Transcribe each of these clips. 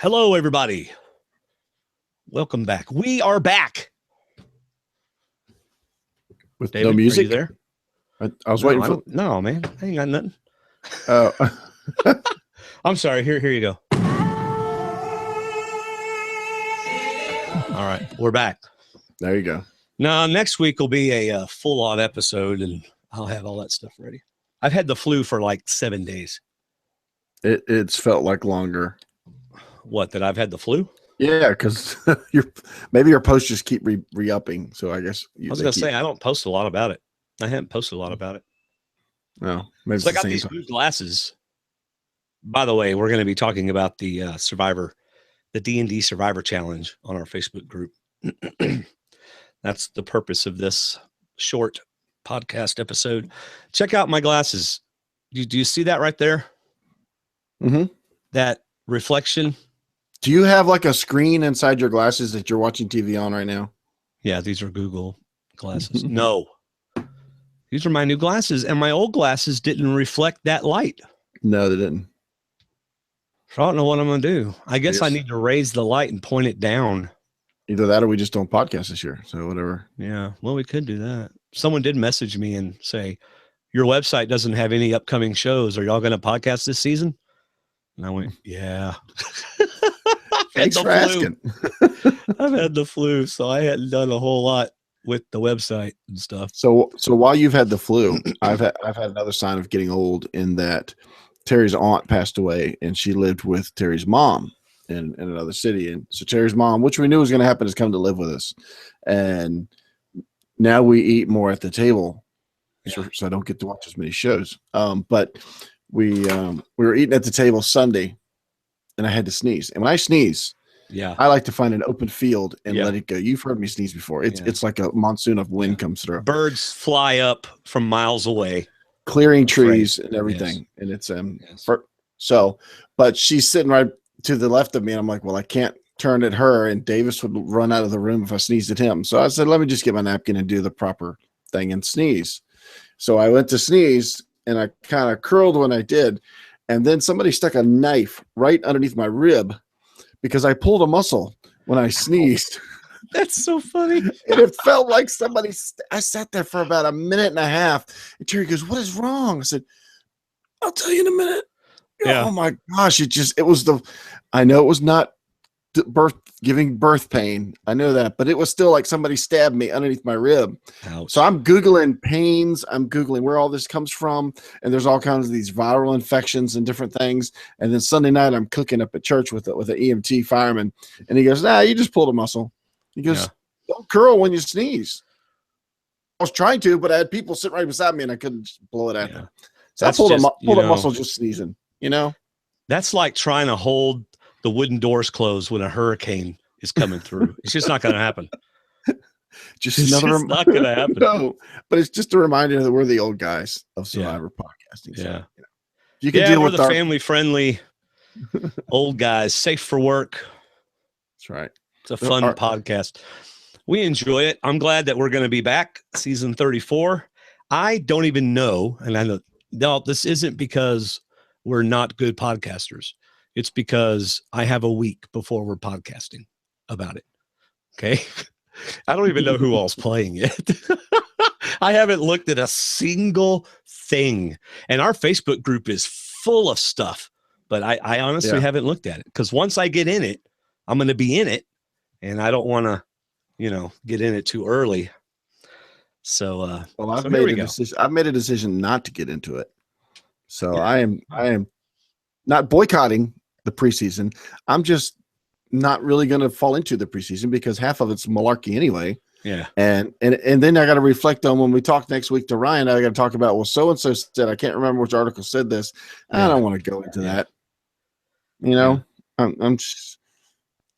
Hello, everybody. Welcome back. We are back. With David, no music? Are you there? I was waiting for... No, man. I ain't got nothing. Oh. I'm sorry. Here you go. All right. We're back. There you go. Now, next week will be a full-on episode, and I'll have all that stuff ready. I've had the flu for like 7 days. It's felt like longer. What, that I've had the flu? Yeah, because maybe your posts just keep re-upping. So I guess I was going to say, I don't post a lot about it. I haven't posted a lot about it. No, maybe so I got these new glasses. By the way, we're going to be talking about the the D&D Survivor Challenge on our Facebook group. That's the purpose of this short podcast episode. Check out my glasses. Do you see that right there? Mm-hmm. That reflection. Do you have like a screen inside your glasses that you're watching TV on right now? Yeah, these are Google glasses. No. These are my new glasses, and my old glasses didn't reflect that light. No, they didn't. So I don't know what I'm going to do. I guess Yes. I need to raise the light and point it down. Either that or we just don't podcast this year. So whatever. Yeah, well, we could do that. Someone did message me and say, your website doesn't have any upcoming shows. Are y'all going to podcast this season? And I went, yeah. Thanks for asking. I've had the flu, so I hadn't done a whole lot with the website and stuff. So while you've had the flu, I've had another sign of getting old in that Terry's aunt passed away, and she lived with Terry's mom in another city. And so Terry's mom, which we knew was going to happen, has come to live with us. And now we eat more at the table. Yeah. So I don't get to watch as many shows. But we were eating at the table Sunday, and I had to sneeze. And when I sneeze, I like to find an open field and let it go. You've heard me sneeze before. It's like a monsoon of wind comes through. Birds fly up from miles away, clearing trees and everything. Yes. And it's but she's sitting right to the left of me, and I'm like, well, I can't turn at her, and Davis would run out of the room if I sneezed at him. So I said, let me just get my napkin and do the proper thing and sneeze. So I went to sneeze, and I kind of curled when I did, and then somebody stuck a knife right underneath my rib because I pulled a muscle when I sneezed. That's so funny. And it felt like somebody, I sat there for about a minute and a half, and Terry goes, what is wrong? I said, I'll tell you in a minute. Yeah. Oh my gosh. I know it was not giving birth pain. I know that, but it was still like somebody stabbed me underneath my rib. Ouch. So I'm Googling pains. I'm Googling where all this comes from. And there's all kinds of these viral infections and different things. And then Sunday night, I'm cooking up at church with an EMT fireman. And he goes, nah, you just pulled a muscle. He goes, don't curl when you sneeze. I was trying to, but I had people sitting right beside me, and I couldn't just blow it at them. So I pulled a muscle just sneezing, That's like trying to hold the wooden doors closed when a hurricane is coming through. It's just not going to happen. It's not going to happen. No, but it's just a reminder that we're the old guys of Survivor podcasting. So, yeah. You can deal with the family-friendly old guys, safe for work. That's right. It's a fun podcast. We enjoy it. I'm glad that we're going to be back, season 34. I don't even know, and I know, no, this isn't because we're not good podcasters. It's because I have a week before we're podcasting about it. Okay. I don't even know who all's playing it. I haven't looked at a single thing. And our Facebook group is full of stuff, but I honestly haven't looked at it, because once I get in it, I'm going to be in it, and I don't want to, get in it too early. So, I've made a decision not to get into it. So I am not boycotting the preseason. I'm just not really going to fall into the preseason because half of it's malarkey anyway. Yeah. And then I got to reflect on when we talk next week to Ryan, I got to talk about, well, so-and-so said, I can't remember which article said this. I don't want to go into that.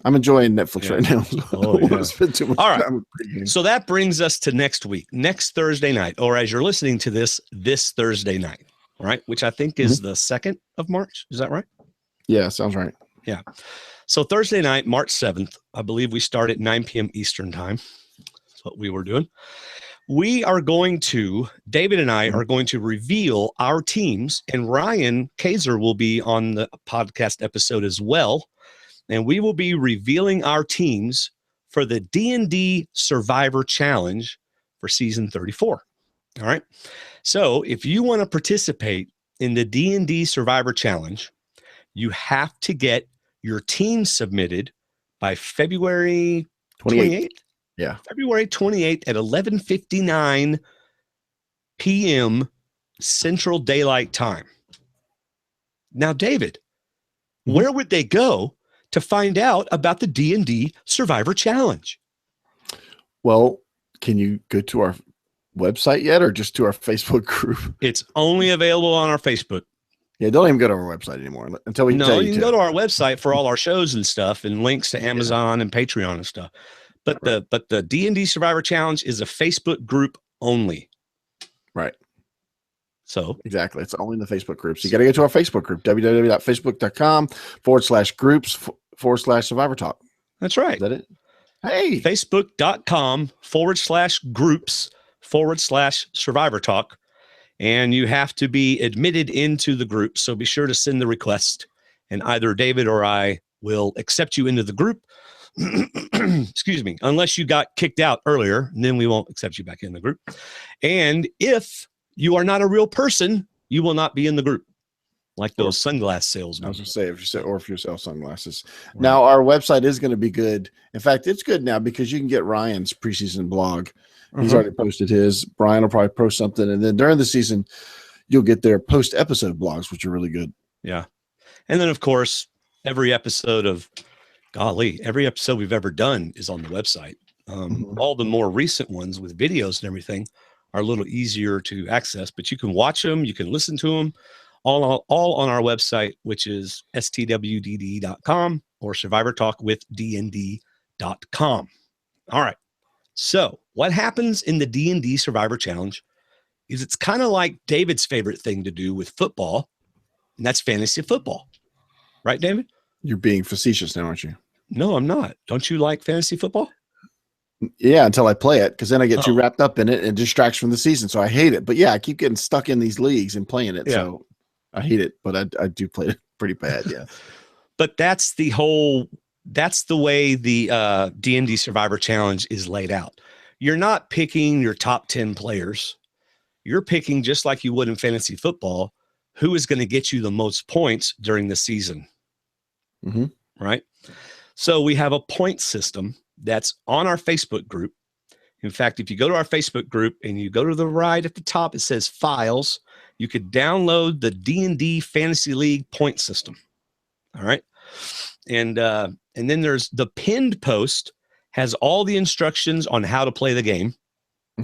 I'm enjoying Netflix right now. So spend too much time with so that brings us to next week, next Thursday night, or as you're listening to this Thursday night, right? Which I think is the 2nd of March. Is that right? Yeah, sounds right. Yeah. So Thursday night, March 7th, I believe we start at 9 p.m. Eastern time. That's what we were doing. David and I are going to reveal our teams, and Ryan Kaiser will be on the podcast episode as well. and we will be revealing our teams for the D&D Survivor Challenge for season 34. All right. So if you want to participate in the D&D Survivor Challenge, you have to get your team submitted by February 28th. Yeah. February 28th at 11:59 p.m. Central Daylight Time. Now, David, where would they go to find out about the D&D Survivor Challenge? Well, can you go to our website yet, or just to our Facebook group? It's only available on our Facebook. Yeah, don't even go to our website anymore until we tell you. You can go to our website for all our shows and stuff, and links to Amazon and Patreon and stuff. But the D&D Survivor Challenge is a Facebook group only. Right. So exactly, it's only in the Facebook groups. You got to go to our Facebook group, www.facebook.com/groups/Survivor Talk. That's right. Is that it? Hey, facebook.com/groups/Survivor Talk. And you have to be admitted into the group. So be sure to send the request, and either David or I will accept you into the group. Excuse me, unless you got kicked out earlier, and then we won't accept you back in the group. And if you are not a real person, you will not be in the group, like those sunglass salesmen. I was going to say, if you sell sunglasses. Right. Now, our website is going to be good. In fact, it's good now because you can get Ryan's preseason blog. He's already posted his. Brian will probably post something. And then during the season, you'll get their post-episode blogs, which are really good. Yeah. And then, of course, every episode we've ever done is on the website. All the more recent ones with videos and everything are a little easier to access, but you can watch them, you can listen to them all on our website, which is stwdd.com or survivortalkwithdnd.com. All right. So what happens in the D&D Survivor Challenge is it's kind of like David's favorite thing to do with football, and that's fantasy football. Right, David? You're being facetious now, aren't you? No, I'm not. Don't you like fantasy football? Yeah, until I play it, because then I get too wrapped up in it and it distracts from the season. So I hate it. But yeah, I keep getting stuck in these leagues and playing it. Yeah. So I hate it, but I do play it pretty bad. Yeah. But that's the way the D&D Survivor Challenge is laid out. You're not picking your top 10 players. You're picking, just like you would in fantasy football, who is going to get you the most points during the season. Right? So we have a point system that's on our Facebook group. In fact, if you go to our Facebook group and you go to the right at the top, it says files. You could download the D&D Fantasy League point system. All right. And then there's the pinned post has all the instructions on how to play the game.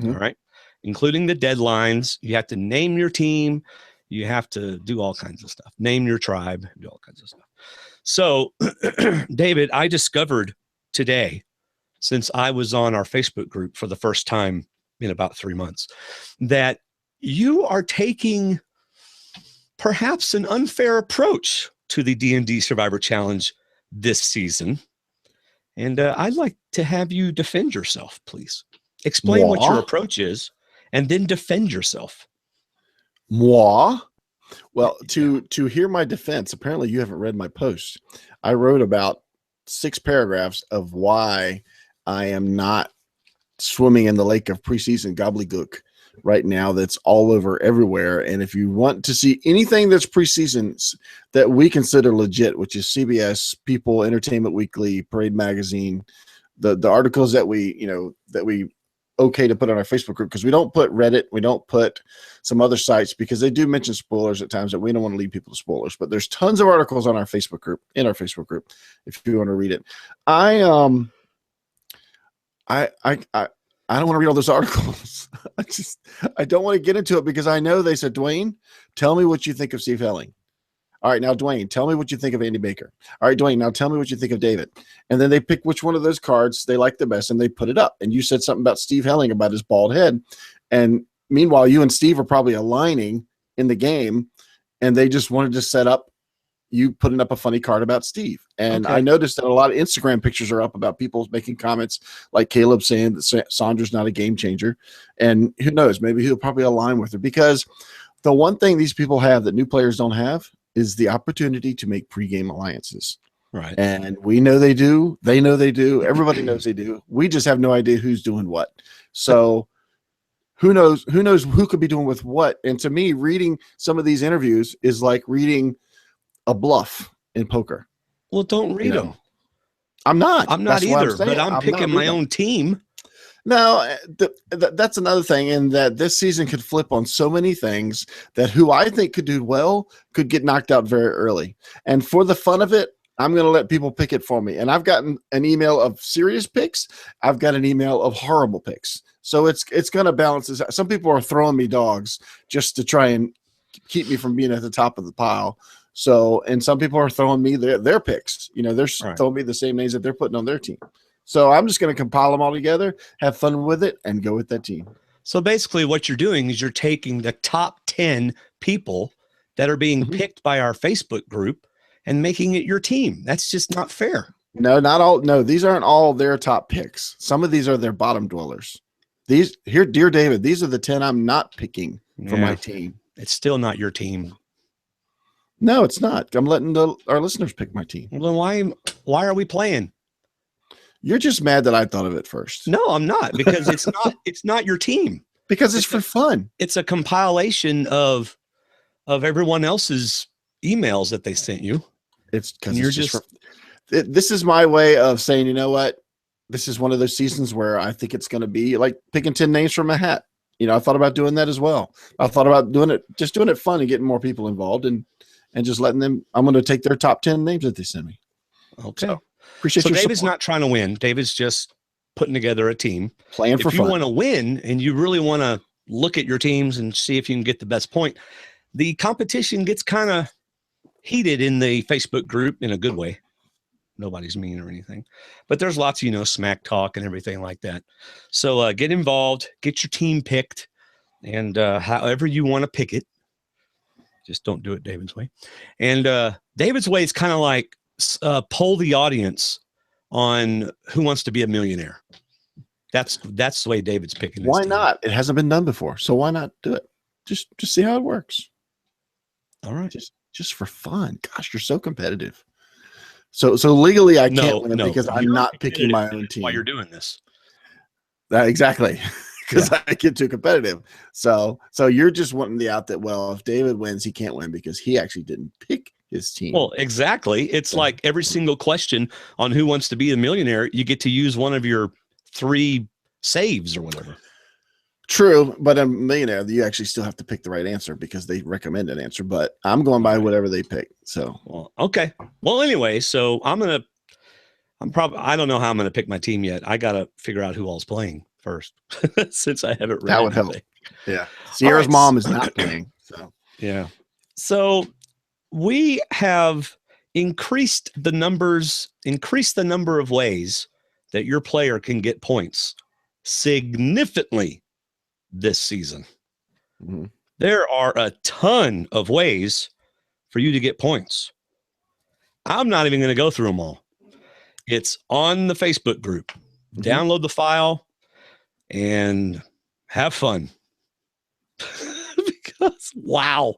All right. Including the deadlines. You have to name your team. You have to do all kinds of stuff. Name your tribe, do all kinds of stuff. So, David, I discovered today, since I was on our Facebook group for the first time in about 3 months, that you are taking perhaps an unfair approach to the D&D Survivor Challenge this season. And I'd like to have you defend yourself, please. Explain what your approach is, and then defend yourself. Moi? Well, to hear my defense, apparently you haven't read my post. I wrote about 6 paragraphs of why I am not swimming in the lake of preseason gobbledygook right now that's all over everywhere. And if you want to see anything that's preseason that we consider legit, which is CBS, People, Entertainment Weekly, Parade Magazine, the articles that we okay to put on our Facebook group, because we don't put Reddit, we don't put some other sites, because they do mention spoilers at times that we don't want to lead people to spoilers. But there's tons of articles on our Facebook group, if you want to read it. I don't want to read all those articles. I don't want to get into it, because I know they said, Dwaine, tell me what you think of Steve Helling. All right, now, Dwaine, tell me what you think of Andy Baker. All right, Dwaine, now tell me what you think of David. And then they pick which one of those cards they like the best, and they put it up. And you said something about Steve Helling, about his bald head. And meanwhile, you and Steve are probably aligning in the game, and they just wanted to set up you putting up a funny card about Steve. And I noticed that a lot of Instagram pictures are up about people making comments like Caleb saying that Sandra's not a game changer. And who knows, maybe he'll probably align with her, because the one thing these people have that new players don't have is the opportunity to make pregame alliances. Right. And we know they do. They know they do. Everybody knows they do. We just have no idea who's doing what. So who knows who could be doing with what? And to me, reading some of these interviews is like reading a bluff in poker. Well, don't read them. I'm not. I'm not either, but I'm picking my own team. No, that's another thing, in that this season could flip on so many things that who I think could do well could get knocked out very early. And for the fun of it, I'm going to let people pick it for me. And I've gotten an email of serious picks. I've got an email of horrible picks. So it's going to balance this out. Some people are throwing me dogs just to try and keep me from being at the top of the pile. So, and some people are throwing me their picks. They're throwing me the same names that they're putting on their team. So I'm just going to compile them all together, have fun with it, and go with that team. So basically what you're doing is you're taking the top 10 people that are being picked by our Facebook group and making it your team. That's just not fair. No, not all. No, these aren't all their top picks. Some of these are their bottom dwellers. These here, dear David, these are the 10 I'm not picking for my team. It's still not your team. No, it's not. I'm letting our listeners pick my team. Well, then why are we playing? You're just mad that I thought of it first. No, I'm not, because it's not your team. Because it's for fun. It's a compilation of everyone else's emails that they sent you. It's because you're this is my way of saying, you know what? This is one of those seasons where I think it's going to be like picking 10 names from a hat. I thought about doing that as well. I thought about doing it fun and getting more people involved and just letting them. I'm going to take their top 10 names that they send me. Okay. So, appreciate your David's support. not trying to win. David's just putting together a team. Playing for fun. If you want to win and you really want to look at your teams and see if you can get the best point, the competition gets kind of heated in the Facebook group in a good way. Nobody's mean or anything, but there's lots of, smack talk and everything like that. So get involved, get your team picked, and however you want to pick it, just don't do it David's way. And David's way is kind of like poll the audience on who wants to be a millionaire. That's the way David's picking. Why not? It hasn't been done before, so why not do it? Just see how it works. All right, just for fun. Gosh, you're so competitive. So legally, I can't win because I'm not picking my own team. Why you're doing this? Exactly, because I get too competitive. So you're just wanting the out that, well, if David wins, he can't win because he actually didn't pick his team. Well, exactly. It's like every single question on Who Wants to Be a Millionaire, you get to use one of your 3 saves or whatever. True, but a millionaire, you actually still have to pick the right answer because they recommend an answer. But I'm going by whatever they pick. So, okay. Well, anyway, so I don't know how I'm gonna pick my team yet. I gotta figure out who all's playing first, since I haven't read. That would help. Yeah, Sierra's mom is not playing. So yeah. So we have increased the number of ways that your player can get points significantly this season. There are a ton of ways for you to get points. I'm not even going to go through them all. It's on the Facebook group. Download the file and have fun. Because wow,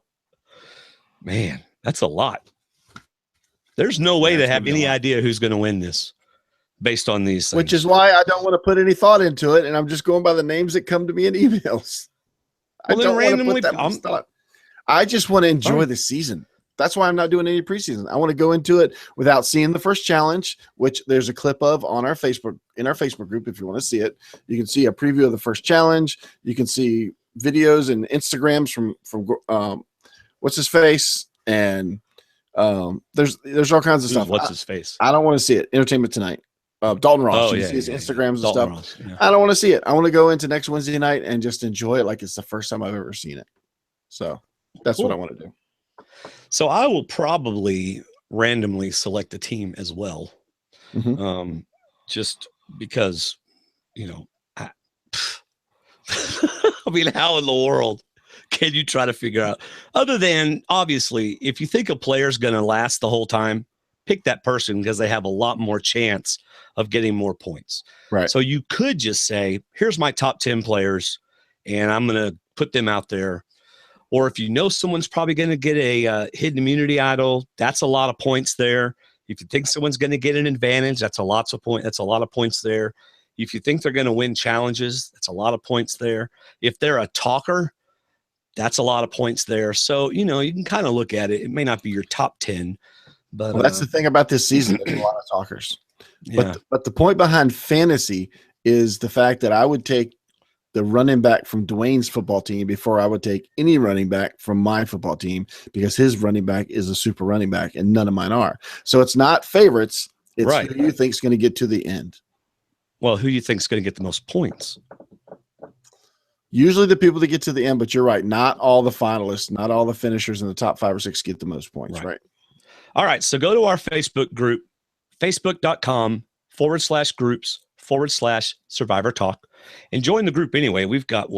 man, that's a lot. There's no way to have any idea who's going to win this based on these things. Which is why I don't want to put any thought into it, and I'm just going by the names that come to me in emails. I don't want to put that much thought. I just want to enjoy the season. That's why I'm not doing any preseason. I want to go into it without seeing the first challenge, which there's a clip of on our Facebook, in our Facebook group. If you want to see it, you can see a preview of the first challenge. You can see videos and Instagrams from what's his face, and there's all kinds of stuff. What's his face? I don't want to see it. Entertainment Tonight. Dalton Ross. You see his Instagrams and stuff. Ross, I don't want to see it. I want to go into next Wednesday night and just enjoy it like it's the first time I've ever seen it. So that's what I want to do. So I will probably randomly select a team as well. Just because, I mean, how in the world can you try to figure out, other than obviously, if you think a player's going to last the whole time, pick that person because they have a lot more chance of getting more points. Right. So you could just say, here's my top 10 players and I'm going to put them out there. Or if you know someone's probably going to get a hidden immunity idol, that's a lot of points there. If you think someone's going to get an advantage, that's a lot of points there. If you think they're going to win challenges, that's a lot of points there. If they're a talker, that's a lot of points there. So, you can kind of look at it. It may not be your top 10, but that's the thing about this season. There's a lot of talkers. Yeah. But the point behind fantasy is the fact that I would take the running back from Dwayne's football team before I would take any running back from my football team, because his running back is a super running back and none of mine are. So it's not favorites. It's right. Who you think is going to get to the end. Well, who you think is going to get the most points? Usually the people that get to the end, but you're right. Not all the finalists, not all the finishers in the top 5 or 6 get the most points, right? All right. So go to our Facebook group, facebook.com/groups/Survivor Talk, and join the group anyway. We've got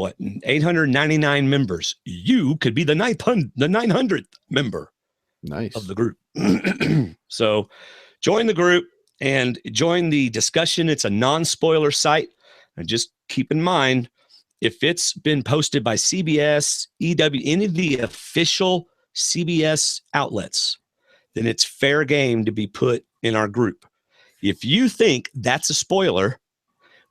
899 members. You could be the 900th member of the group. So join the group and join the discussion. It's a non-spoiler site. And just keep in mind, if it's been posted by CBS, EW, any of the official CBS outlets, then it's fair game to be put in our group. If you think that's a spoiler,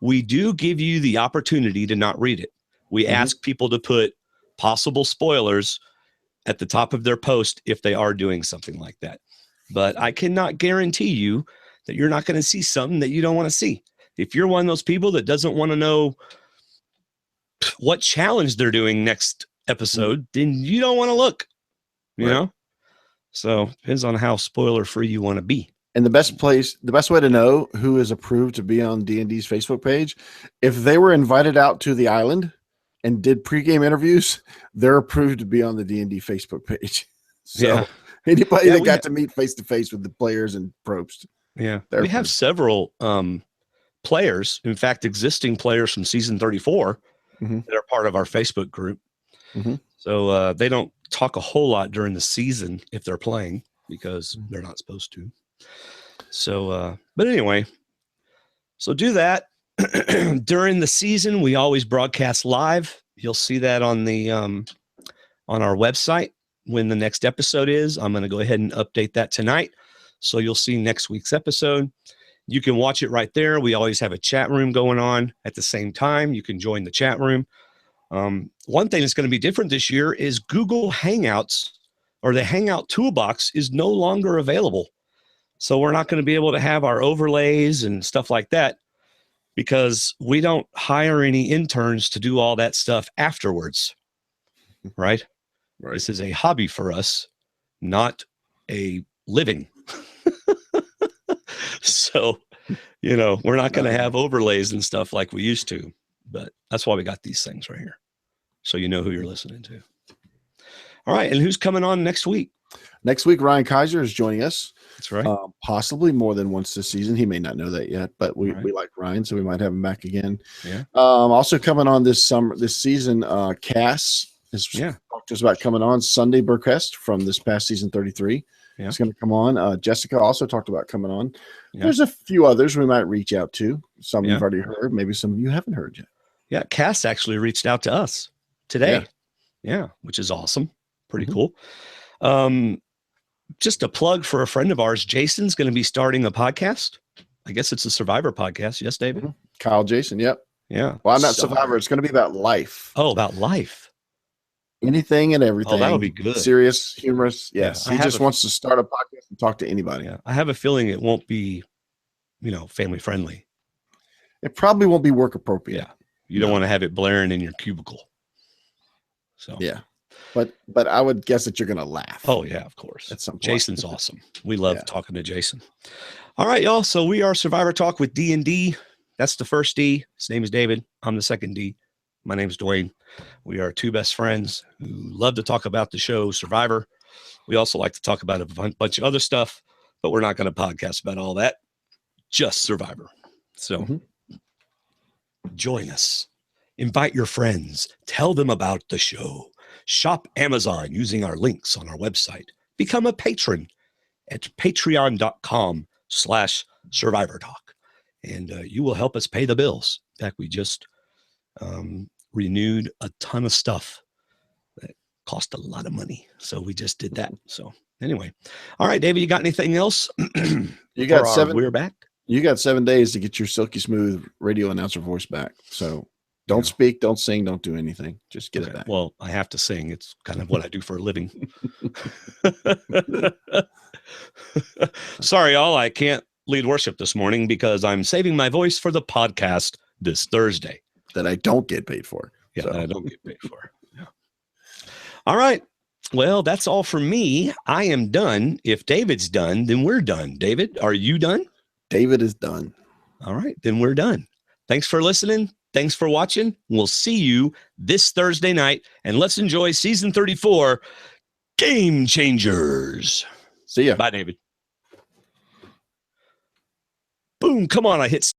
we do give you the opportunity to not read it. We ask people to put possible spoilers at the top of their post if they are doing something like that. But I cannot guarantee you that you're not going to see something that you don't want to see. If you're one of those people that doesn't want to know what challenge they're doing next episode, then you don't want to look, you know? So depends on how spoiler free you want to be. And the best way to know who is approved to be on D&D's Facebook page, if they were invited out to the island and did pregame interviews, they're approved to be on the D&D Facebook page. So anybody that got to meet face to face with the players and probst. Yeah. We have several players, in fact, existing players from season 34 that are part of our Facebook group. So they don't talk a whole lot during the season if they're playing, because they're not supposed to. So, but anyway, so do that. During the season, we always broadcast live. You'll see that on the on our website when the next episode is. I'm going to go ahead and update that tonight. So you'll see next week's episode. You can watch it right there. We always have a chat room going on at the same time. You can join the chat room. One thing that's going to be different this year is Google Hangouts, or the Hangout Toolbox, is no longer available. So we're not going to be able to have our overlays and stuff like that, because we don't hire any interns to do all that stuff afterwards. Right? This is a hobby for us, not a living. So, we're not going to have overlays and stuff like we used to, but that's why we got these things right here. So you know who you're listening to. All right. And who's coming on next week? Next week, Ryan Kaiser is joining us. That's right. Possibly more than once this season. He may not know that yet, but we like Ryan, so we might have him back again. Yeah. Also coming on this season, Cass has talked to us about coming on. Sunday Burkhest from this past season 33. Yeah. It's going to come on. Jessica also talked about coming on. Yeah. There's a few others we might reach out to. Some you've already heard, maybe some you haven't heard yet. Yeah, Cass actually reached out to us today. Yeah, which is awesome. Pretty cool. Just a plug for a friend of ours. Jason's going to be starting a podcast. I guess it's a Survivor podcast. Yes, David? Kyle Jason, yep. Yeah. Well, I'm not Survivor. It's going to be about life. Oh, about life. Anything and everything. Oh, that'll be good. Serious, humorous. Yes. He just wants to start a podcast and talk to anybody. Yeah. I have a feeling it won't be, family friendly. It probably won't be work appropriate. Yeah. You don't want to have it blaring in your cubicle. So yeah. But I would guess that you're going to laugh. Oh yeah, of course. At some point. Jason's awesome. We love talking to Jason. All right, y'all. So we are Survivor Talk with D&D. That's the first D. His name is David. I'm the second D. My name is Dwayne. We are two best friends who love to talk about the show Survivor. We also like to talk about a bunch of other stuff, but we're not going to podcast about all that. Just Survivor. So join us. Invite your friends. Tell them about the show. Shop Amazon using our links on our website. Become a patron at patreon.com/Survivor Talk. And you will help us pay the bills. In fact, we just renewed a ton of stuff that cost a lot of money. So we just did that. So Anyway. All right, David, you got anything else? You got We're back. You got 7 days to get your silky smooth radio announcer voice back. So don't speak, don't sing, don't do anything. Just get it back. Well, I have to sing. It's kind of what I do for a living. Sorry, y'all. I can't lead worship this morning because I'm saving my voice for the podcast this Thursday. That I don't get paid for. Yeah, that I don't get paid for. Yeah. All right. Well, that's all for me. I am done. If David's done, then we're done. David, are you done? David is done. All right, then we're done. Thanks for listening. Thanks for watching. We'll see you this Thursday night, and let's enjoy season 34, Game Changers. See ya. Bye, David. Boom. Come on, I hit stop.